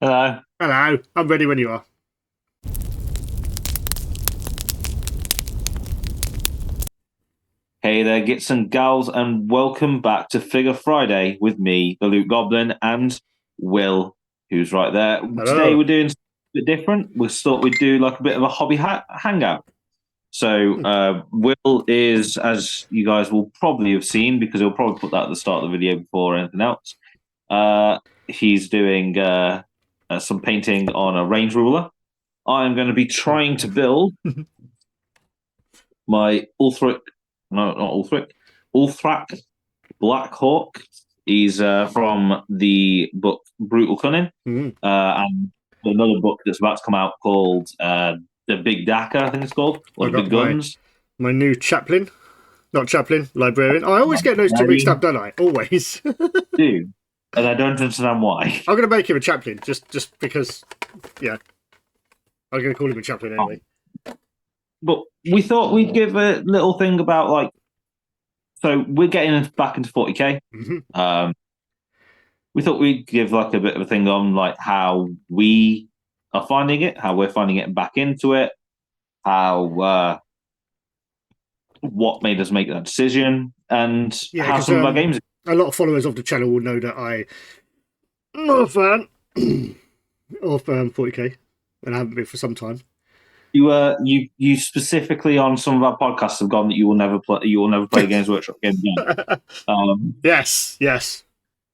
Hello. Hello, I'm ready when you are. Hey there, gits and gals, and welcome back to Figure Friday with me, the Luke Goblin, and Will, who's right there. Today Hello. we're doing something a bit different. We thought we'd do like a bit of a hobby hangout. So Will is, as you guys will probably have seen, because he'll probably put that at the start of the video before anything else. He's doing some painting on a range ruler. I'm going to be trying to build my Ulthric, no, not Ulthric, Ulthrak Black Hawk. He's from the book Brutal Cunning, Mm, and another book that's about to come out called The Big Daka, I think it's called, or I The got Big my Guns. my new chaplain, not chaplain, librarian. I always get those two mixed up, don't I? Always. Do, and I don't understand why. I'm going to make him a chaplain just because. Yeah, I'm going to call him a chaplain anyway. But we thought we'd give a little thing about like, so we're getting back into 40k. Hmm. We thought we'd give like a bit of a thing on like how we are finding it, how we're finding it back into it, how what made us make that decision, and Yeah, how because some of our games. a lot of followers of the channel will know that I'm not a fan of 40k, and I haven't been for some time. You specifically on some of our podcasts have gone that you will never play a Games Workshop game again. Yes, yes,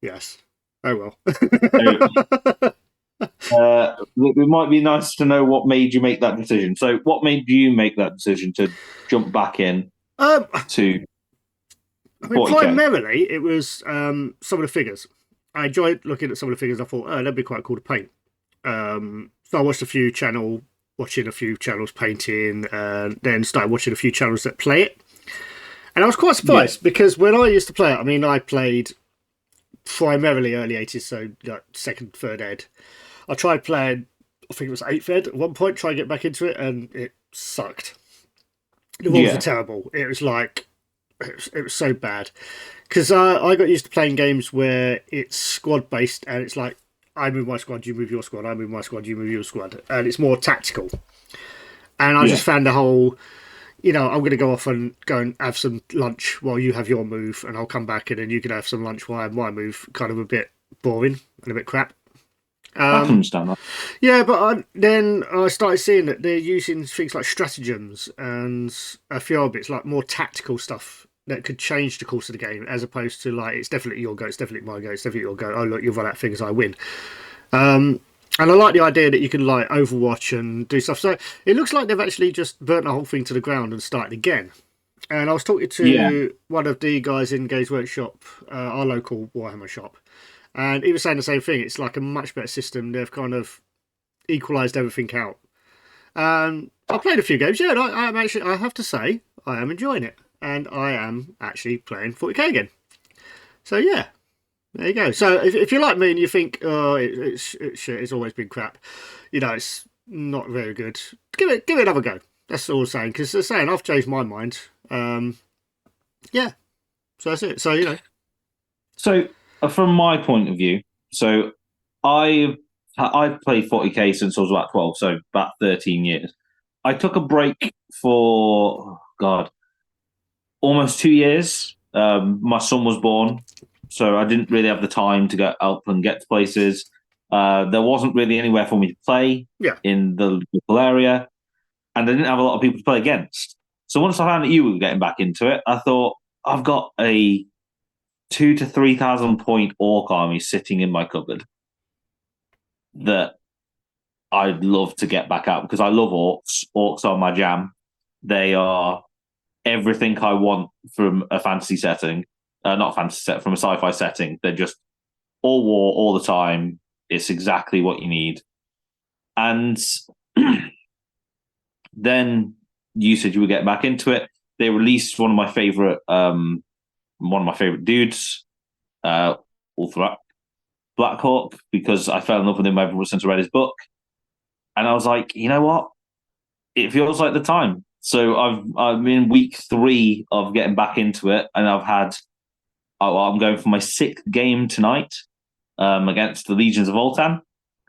yes. Oh So, well. it might be nice to know what made you make that decision. So, what made you make that decision to jump back in um, to I mean, 40k? primarily it was some of the figures. I enjoyed looking at some of the figures. I thought, oh, that'd be quite cool to paint. So I watched watching a few channels painting, and then started watching a few channels that play it. And I was quite Yeah, surprised because when I used to play it, I mean, I played primarily early 80s, so like second, third ed. I tried playing, I think it was eighth ed at one point, try and get back into it, and it sucked. The rules were yeah, terrible. It was like, it was so bad. Because I got used to playing games where it's squad based and it's like I move my squad, you move your squad, I move my squad, you move your squad, and it's more tactical. And I yeah. just found the whole, I'm going to go off and go and have some lunch while you have your move, and I'll come back and then you can have some lunch while I have my move. Kind of a bit boring and a bit crap. I can Um, understand that. yeah, but then I started seeing that they're using things like stratagems and a few other bits, like more tactical stuff that could change the course of the game, as opposed to like it's definitely your go, it's definitely my go, it's definitely your go. Oh look, you've run out of things, I win. And I like the idea that you can like Overwatch and do stuff. So it looks like they've actually just burnt the whole thing to the ground and started again. And I was talking Yeah, to one of the guys in Games Workshop, our local Warhammer shop, and he was saying the same thing. It's like a much better system. They've kind of equalised everything out. I played a few games, yeah, and I'm actually, I have to say, I am enjoying it. And I am actually playing 40k again. So yeah, there you go. So if you're like me and you think, oh, it's shit, it's always been crap, it's not very good, give it another go. That's all I'm saying. Because they're saying I've changed my mind. Yeah, so that's it. So. so from my point of view, so I've played 40k since I was about 12, so about 13 years. I took a break for God, almost 2 years. My son was born, so I didn't really have the time to get up and get to places. There wasn't really anywhere for me to play Yeah. in the local area, and I didn't have a lot of people to play against. So once I found that you were getting back into it, I thought I've got a 2 to 3,000 point orc army sitting in my cupboard that I'd love to get back out because I love orcs. Orcs are my jam. They are everything I want from a fantasy setting, not fantasy set, from a sci-fi setting. They're just all war all the time. It's exactly what you need. And then you said you would get back into it. They released one of my favorite dudes, Ulthrak Blackhawk, because I fell in love with him ever since I read his book. And I was like, you know what? It feels like the time. So I'm in week 3 of getting back into it, and I'm going for my 6th game tonight against the Legions of Voltan.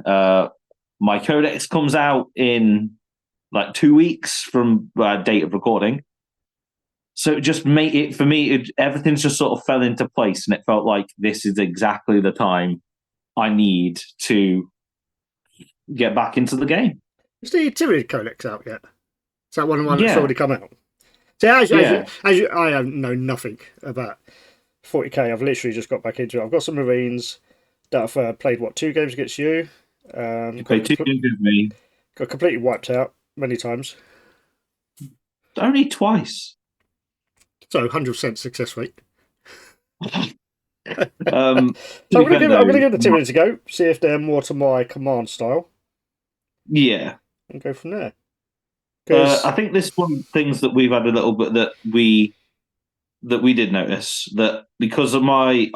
My codex comes out in like 2 weeks from date of recording. So it just made it for me. Everything's just sort of fell into place, and it felt like this is exactly the time I need to get back into the game. Is the Tyranid Codex out yet? Is that one that's Yeah, already come out? So yeah. I know nothing about 40k. I've literally just got back into it. I've got some Marines that I've played, 2 games against you. You play two games with me. Got completely wiped out many times. Only twice. So 100% success rate. To So be fair, I'm though, gonna give the Tyranids a go. See if they're more to my command style, yeah. and go from there. Because I think this one of the things that we've had a little bit that we did notice that because of my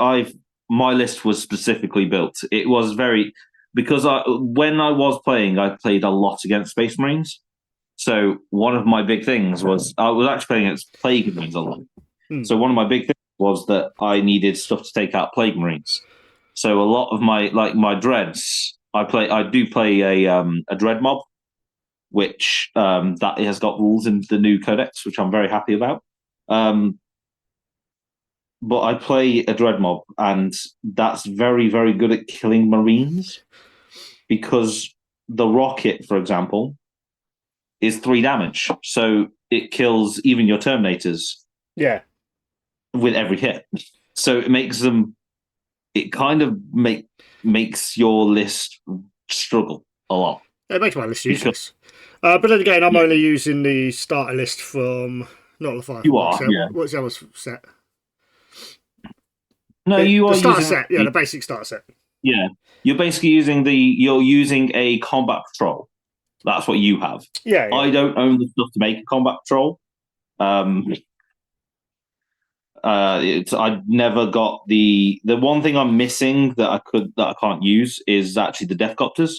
list was specifically built. It was very because when I was playing, I played a lot against Space Marines. So one of my big things was I was actually playing against Plague Marines a lot. So one of my big things was that I needed stuff to take out Plague Marines. So a lot of my dreads, I do play a dread mob, which that has got rules in the new codex, which I'm very happy about. Um, but I play a dread mob, and that's very, very good at killing Marines because the rocket, for example, is 3 damage, so it kills even your Terminators yeah, with every hit. So it makes them. It kind of makes your list struggle a lot. it makes my list Because useless. But then again, I'm yeah, only using the starter list from not the you Firefall. are, So yeah. what's the other set? No, you The are starter using set, yeah, the basic starter set. yeah. You're basically you're using a combat patrol. That's what you have. Yeah, yeah. I don't own the stuff to make a combat patrol. Um, I've never got the one thing I'm missing that I can't use is actually the Deathcopters.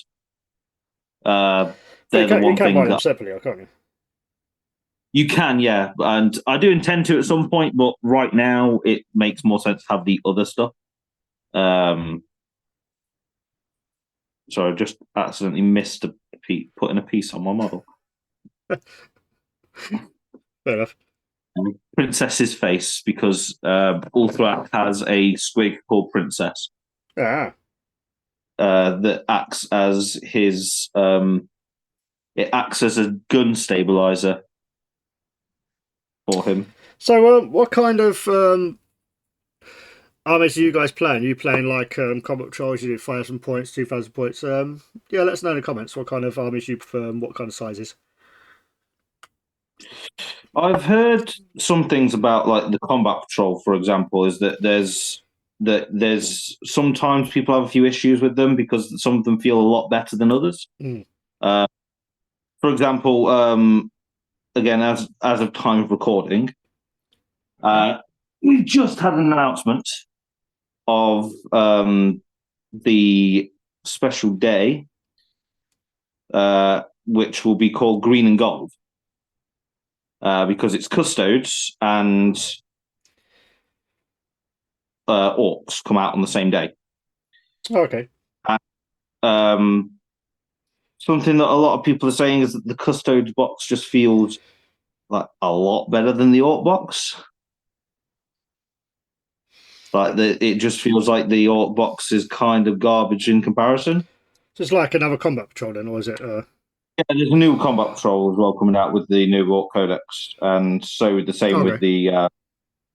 Well, They're the you one can thing buy them that separately, can't you? you can, yeah, and I do intend to at some point, but right now it makes more sense to have the other stuff. So I just accidentally missed putting a piece on my model. Fair enough. Princess's face because Ulthrak has a squig called Princess Ah. that acts as his. It acts as a gun stabilizer for him. So, what kind of armies are you guys playing? Are you playing like combat patrols? You do 1,000 points, 2,000 points. Yeah, let us know in the comments what kind of armies you prefer and what kind of sizes. I've heard some things about like the combat patrol, for example, is that there's sometimes people have a few issues with them because some of them feel a lot better than others. Mm. Uh, for example, again, as of time of recording, we just had an announcement of the special day, which will be called Green and Gold, because it's custodes and orcs come out on the same day. Oh, okay. And, something that a lot of people are saying is that the custodes box just feels like a lot better than the orc box. Like it just feels like the orc box is kind of garbage in comparison. So it's like another combat patrol then, or is it? Yeah, there's a new combat patrol as well coming out with the new orc codex, and so the same Okay.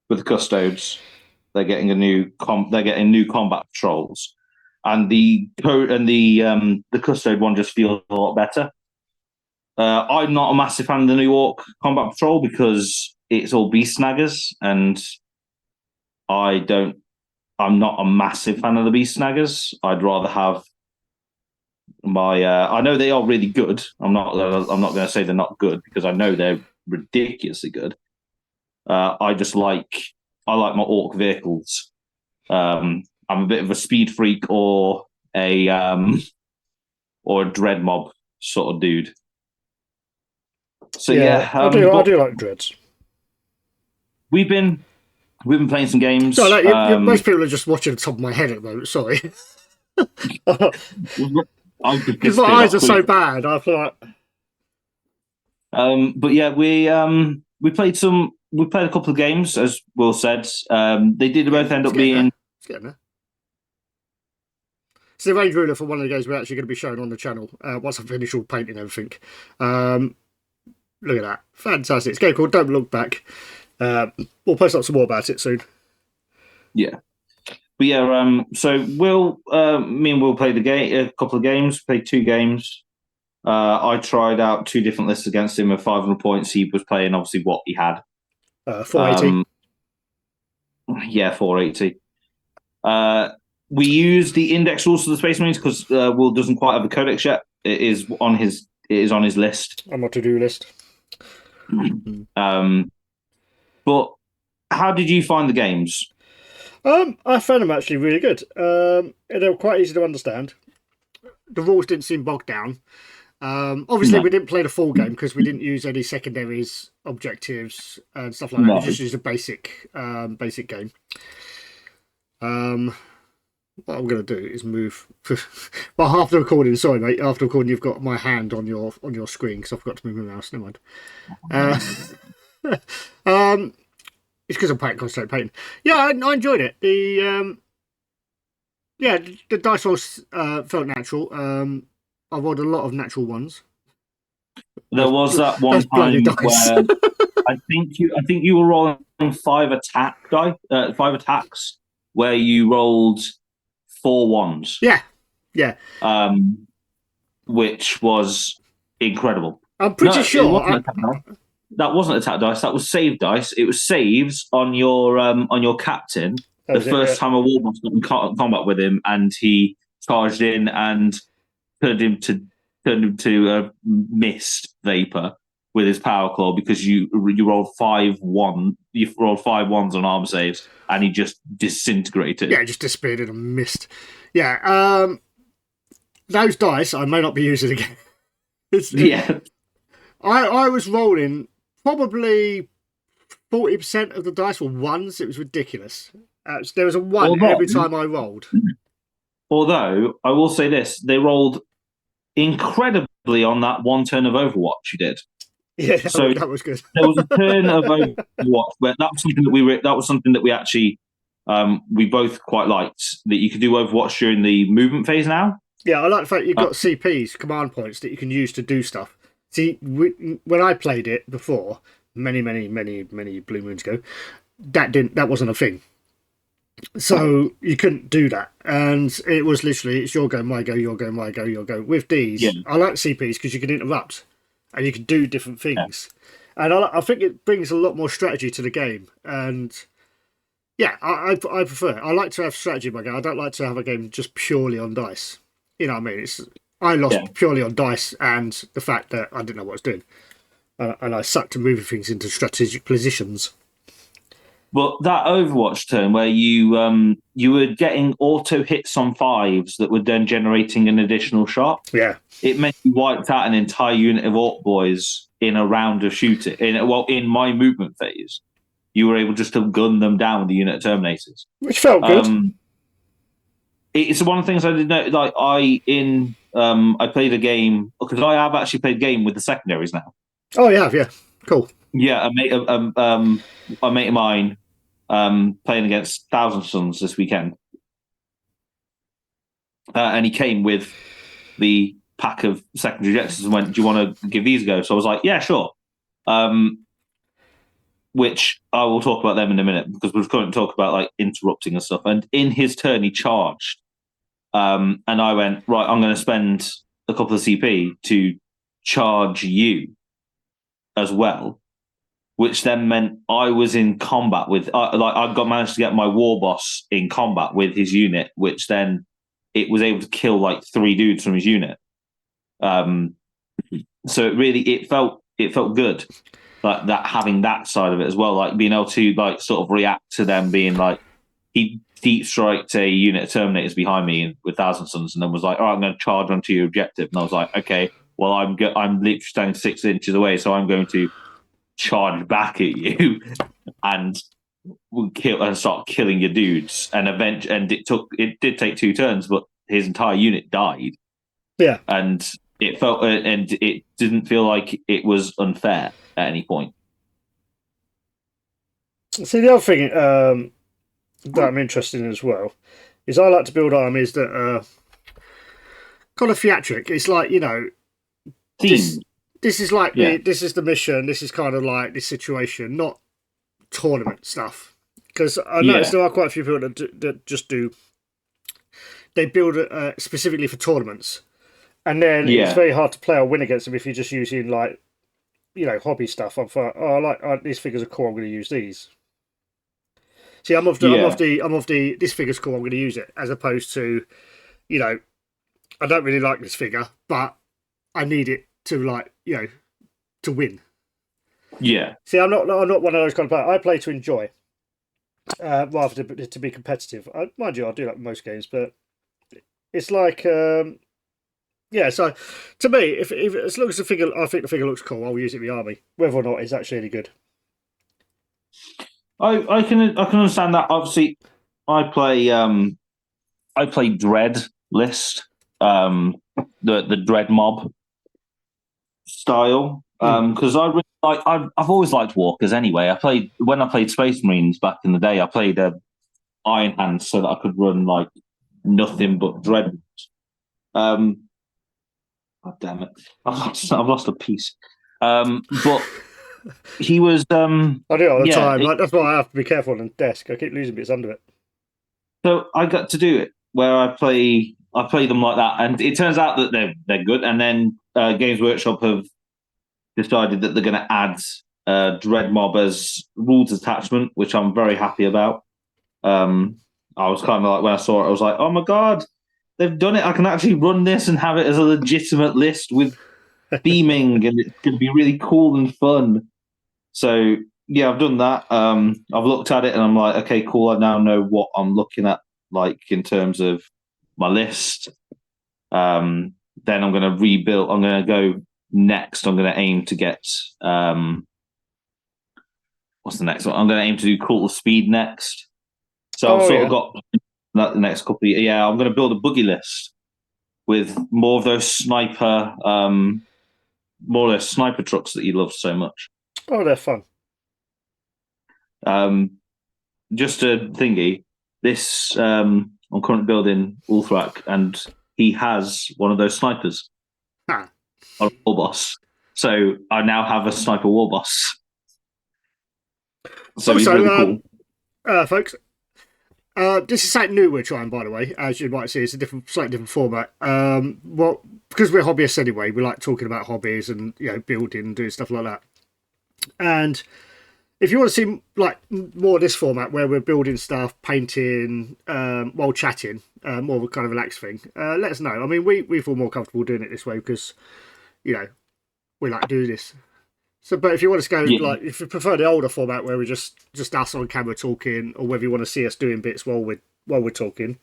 with the custodes. They're getting they're getting new combat patrols, and the custode one just feels a lot better. I'm not a massive fan of the new orc combat patrol because it's all beast snaggers, and I don't. I'm not a massive fan of the beast snaggers. I'd rather have my. I know they are really good. I'm not. I'm not going to say they're not good because I know they're ridiculously good. I just like. I like my orc vehicles. I'm a bit of a speed freak or a dread mob sort of dude. So Yeah, I do. I do like dreads. we've been playing some games. So, most people are just watching the top of my head at the moment. Sorry. I just Because my disappeared eyes off are so quickly. bad. I thought, But yeah, we played some. We played a couple of games, as Will said. They did yeah, both end it's up getting there. being. It's getting there. It's the range ruler for one of the games we're actually going to be showing on the channel once I've finished all painting everything. Um, Look at that. Fantastic. It's a game called Don't Look Back. We'll post up some more about it soon. Yeah, but yeah. So me and Will played a couple of games. Played two games. I tried out two different lists against him of 500 points. He was playing obviously what he had. 480. Yeah, 480. We use the index rules for the Space Marines because Will doesn't quite have the codex yet. It is on his list. On my to-do list. But how did you find the games? I found them actually really good. They were quite easy to understand. The rules didn't seem bogged down. Obviously, No. we didn't play the full game because we didn't use any secondaries, objectives, and stuff like that. No. We just used a basic game. What I'm going to do is move. Well, after recording, sorry, mate. After recording, you've got my hand on your screen because I forgot to move my mouse. Never mind. It's because I'm concentrating painting. Yeah, I enjoyed it. The dice rolls felt natural. I rolled a lot of natural ones. There was that one Those bloody time dice. where I think you were rolling five attacks, where you rolled 4 ones. Yeah. Which was incredible. I'm pretty sure. That wasn't attack dice. That was save dice. It was saves on your captain. The first time a war boss got in combat with him, and he charged in and turned him to a mist vapor with his power claw because you rolled 5-1. You rolled 5 ones on armor saves, and he just disintegrated. Yeah, just disappeared in a mist. Yeah. Those dice I may not be using again. Yeah. I was rolling probably 40% of the dice were ones. It was ridiculous. There was a one every time I rolled. Although I will say this, they rolled incredibly on that one turn of Overwatch you did. Yeah, that was good. There was a turn of Overwatch where that was something that we actually we both quite liked, that you could do Overwatch during the movement phase now. Yeah, I like the fact you've got CPs, command points, that you can use to do stuff. See, when I played it before, many blue moons ago, that wasn't a thing. So you couldn't do that, and it was literally it's your go, my go, your go, my go, your go. With these, yeah. I like CPs because you can interrupt, and you can do different things, and I think it brings a lot more strategy to the game. And yeah, I prefer it. I like to have strategy in my game. I don't like to have a game just purely on dice. You know what I mean? I lost purely on dice and the fact that I didn't know what I was doing, and I sucked to moving things into strategic positions. But that Overwatch turn where you were getting auto hits on 5s that were then generating an additional shot. Yeah, it meant you wiped out an entire unit of Orc boys in a round of shooting. In my movement phase, you were able just to gun them down with the unit of Terminators, which felt good. It's one of the things I did know. Like I played a game because I have actually played a game with the secondaries now. Oh, you have, yeah, cool. Yeah, a mate of mine playing against Thousand Suns this weekend, and he came with the pack of secondary objectives and went, "Do you want to give these a go?" So I was like, "Yeah, sure." Which I will talk about them in a minute because we're going to talk about like interrupting and stuff. And in his turn, he charged, and I went, "Right, I'm going to spend a couple of CP to charge you as well." Which then meant I was in combat with, managed to get my war boss in combat with his unit, which then it was able to kill like 3 dudes from his unit. So it felt good, like that, having that side of it as well, like being able to like sort of react to them being like, he deep striked a unit of Terminators behind me with Thousand Suns, and then was like, "All right, I'm going to charge onto your objective," and I was like, "Okay, well I'm literally standing 6 inches away, so I'm going to charge back at you and kill and start killing your dudes." And it did take 2 turns, but his entire unit died. Yeah. and and it didn't feel like it was unfair at any point. See, the other thing that I'm interested in as well is I like to build armies that are kind of theatric. It's like, Themed, this is like yeah, this is the mission. This is kind of like this situation, not tournament stuff. Because I noticed yeah, there are quite a few people that just do they build specifically for tournaments, and then it's yeah, very hard to play or win against them if you're just using like hobby stuff. I'm for these figures are cool. I'm going to use these. See, yeah, I'm of the this figure's cool. I'm going to use it as opposed to you know I don't really like this figure, but I need it to to win. yeah. See, I'm not one of those kind of players. I play to enjoy rather to be competitive. Mind you, I do that in most games, but it's like yeah. So to me, if as long as I think the figure looks cool, I'll use it in the army, whether or not it's actually any good. I can understand that. Obviously, I play I play Dread list, um, the Dread mob style. Hmm. Because I really like I've always liked walkers anyway. I played Space Marines back in the day. I played Iron Hands so that I could run like nothing but Dread. Um, God damn it, I've lost a piece. But he was I do it all the yeah. time. Like, that's why I have to be careful on the desk. I keep losing bits under it. So I got to do it where I play them like that, and it turns out that they're good. And then Games Workshop have decided that they're going to add Dread Mob as rules attachment, which I'm very happy about. Um, I was kind of like when I saw it, I was like, oh my god, they've done it! I can actually run this and have it as a legitimate list with theming, and it's going to be really cool and fun. So yeah, I've done that. I've looked at it and I'm like, okay, cool. I now know what I'm looking at, like in terms of my list. Um, then I'm going to rebuild. I'm going to go next. I'm going to aim to get what's the next one? I'm going to aim to do Cult of Speed next. So I've Oh sort of yeah. got that the next couple of years. Yeah, I'm going to build a buggy list with more of those more of those sniper trucks that you love so much. Oh, they're fun. Um, just a thingy. This I'm currently building Ulthrak, and he has one of those snipers Ah. on a war boss. So I now have a sniper war boss. So he's Also, really cool. folks, this is something new we're trying, by the way. As you might see, it's a slightly different format. Well, because we're hobbyists anyway, we like talking about hobbies and building and doing stuff like that. And if you want to see like more of this format where we're building stuff, painting, while chatting, more of a kind of relaxed thing, let us know. I mean, we feel more comfortable doing it this way because you know we like to do this. So, but if you want to go Yeah, like if you prefer the older format where we're just us on camera talking, or whether you want to see us doing bits while we're talking,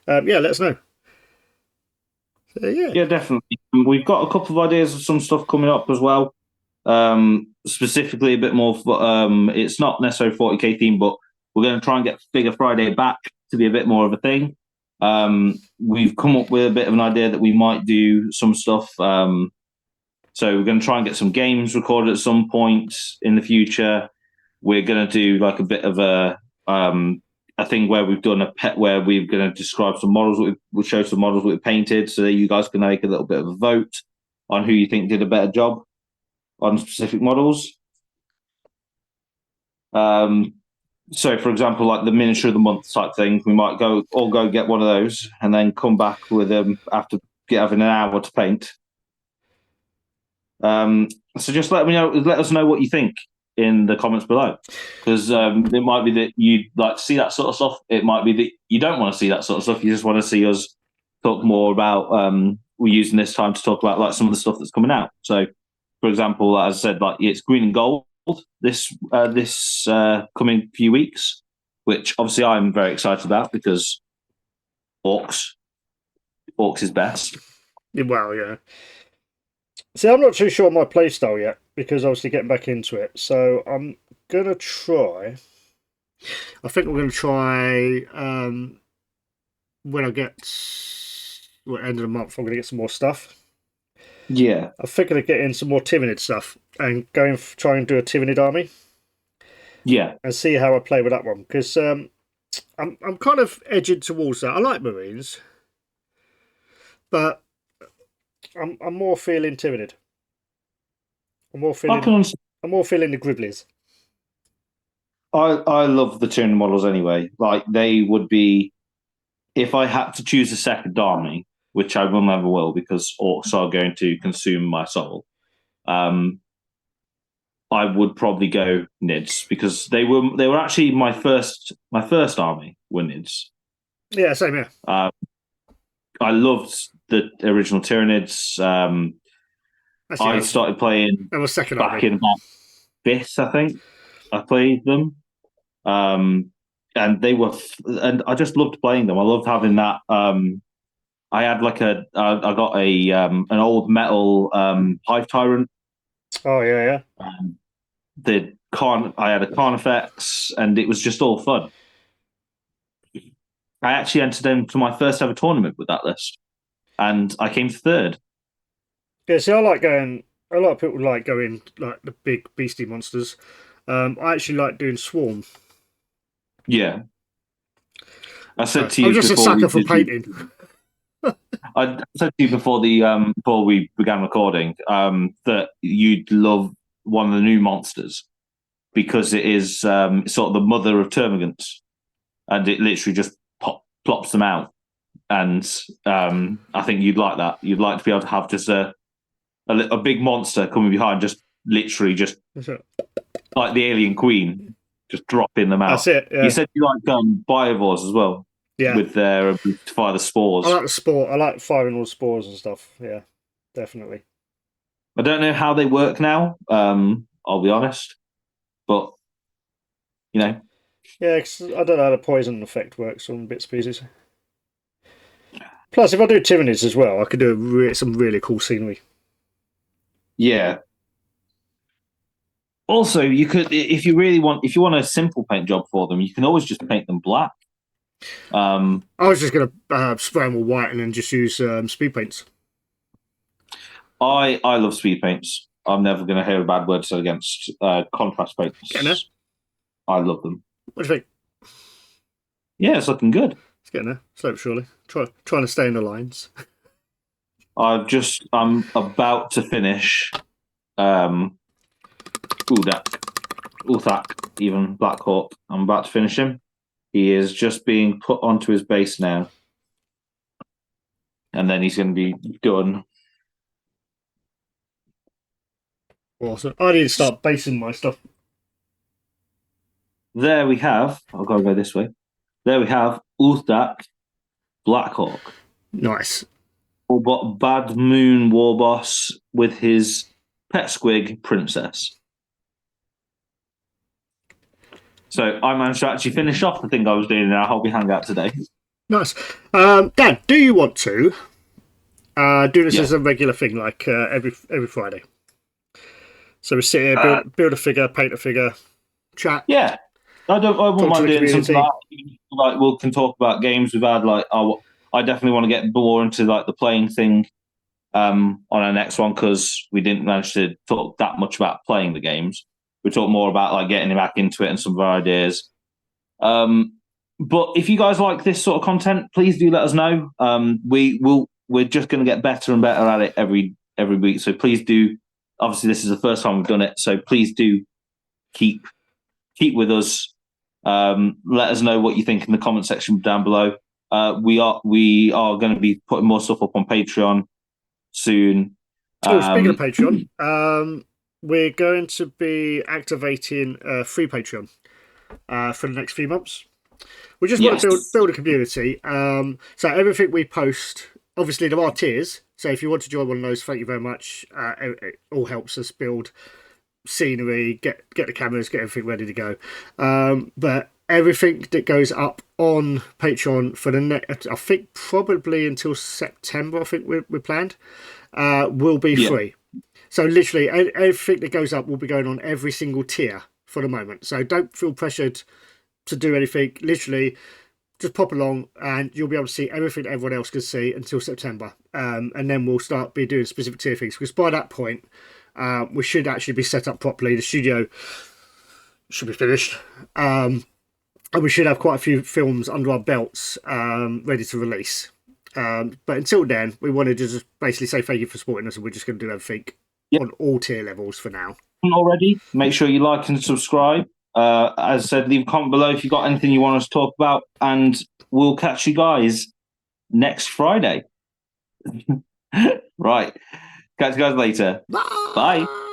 yeah, let us know. So, yeah. yeah, definitely. We've got a couple of ideas of some stuff coming up as well. Specifically, a bit more. It's not necessarily 40k theme, but we're going to try and get Figure Friday back to be a bit more of a thing. We've come up with a bit of an idea that we might do some stuff. So we're going to try and get some games recorded at some point in the future. We're going to do like a bit of a thing where we've done a pet where we're going to describe some models. We'll show some models we've painted, so that you guys can make a little bit of a vote on who you think did a better job on specific models. Um, so, for example, like the miniature of the month type thing, we might go get one of those and then come back with them after having an hour to paint. Um, so just let us know what you think in the comments below, because it might be that you'd like to see that sort of stuff. It might be that you don't want to see that sort of stuff. You just want to see us talk more about. We're using this time to talk about like some of the stuff that's coming out. So, for example, as I said, like it's green and gold this coming few weeks, which obviously I'm very excited about because orcs orcs is best. Well, yeah. See, I'm not too sure my playstyle yet because obviously getting back into it. So I'm gonna try. I think I'm gonna try when I get end of the month, I'm going to get some more stuff. Yeah, I'm thinking of getting some more Tyranid stuff and try and do a Tyranid army yeah. and see how I play with that one because I'm kind of edging towards that. I like Marines, but I'm more feeling Tyranid. I'm more I can feeling understand. I'm more feeling the Gribblies. I love the Tyranid models anyway. Like they would be if I had to choose a second army, which I will never will because orcs are going to consume my soul. Um, I would probably go Nids because they were actually my first army were Nids. Yeah, same here. I loved the original Tyranids. Actually, I started playing that was second back army. in about fifth, I think. I played them, and and I just loved playing them. I loved having that. I had I got an old metal Hive Tyrant. Oh yeah, Um, I had a Carnifex, and it was just all fun. I actually entered into my first ever tournament with that list, and I came third. yeah. See, I like going. A lot of people like going like the big beastie monsters. I actually like doing swarm. Yeah, I said So to I'm you just a before we sucker for did the painting. I said to you before we began recording that you'd love one of the new monsters because it is sort of the mother of termagants, and it literally just plops them out. And I think you'd like that. You'd like to be able to have just a big monster coming behind, just literally just like the alien queen, just dropping them That's out. it. You Yeah, said you like biovores as well yeah. with their ability to fire the I spores. like the sport. I like firing all the spores and stuff. Yeah, definitely. I don't know how they work now. I'll be honest, but you know, Yeah, 'cause I don't know how the poison effect works on bits and pieces. Plus, if I do Tyranids as well, I could do some really cool scenery. yeah. Also, you could, if you want a simple paint job for them, you can always just paint them black. I was just going to spray them all white and then just use speed paints. I love speed paints. I'm never going to hear a bad word said against contrast Getting there. paints. I love them. What do you think? Yeah, it's looking good. It's getting there. Slow but surely. Trying to stay in the lines. I'm about to finish Udak, Uthak, even Black Hawk. I'm about to finish him. He is just being put onto his base now, and then he's going to be done. Awesome. I need to start basing my stuff. There we have. I've got to go this way. There we have Uthak, Blackhawk, Nice. Bad Moon War Boss with his pet squig Princess. So I managed to actually finish off the thing I was doing in our hobby hangout today. Nice. Dan, do you want to do this Yeah. as a regular thing, like every Friday? So we sit here, build a figure, paint a figure, chat. Yeah, I wouldn't mind doing something like we can talk about games we've had. Like, I definitely want to get more into like the playing thing on our next one because we didn't manage to talk that much about playing the games. We talked more about like getting back into it and some of our ideas. But if you guys like this sort of content, please do let us know. We're just going to get better and better at it every week. So please do. Obviously, this is the first time we've done it, so please do keep with us. Let us know what you think in the comment section down below. We are going to be putting more stuff up on Patreon soon. Speaking of Patreon, we're going to be activating free Patreon for the next few months. We just want to build a community. So everything we post, obviously there are tiers. So if you want to join one of those, thank you very much. It all helps us build scenery, get the cameras, get everything ready to go. But everything that goes up on Patreon for the next, I think probably until September, I think we're planned, will be free. So literally everything that goes up will be going on every single tier for the moment. So don't feel pressured to do anything. Literally, just pop along, and you'll be able to see everything everyone else can see until September. And then we'll start be doing specific tier things, because by that point, we should actually be set up properly. The studio should be finished. And we should have quite a few films under our belts, ready to release. But until then, we wanted to just basically say thank you for supporting us, and we're just going to do everything on all tier levels for now. Already, make sure you like and subscribe. As I said, leave a comment below if you've got anything you want us to talk about, and we'll catch you guys next Friday. Right. Catch you guys later. Bye. Bye.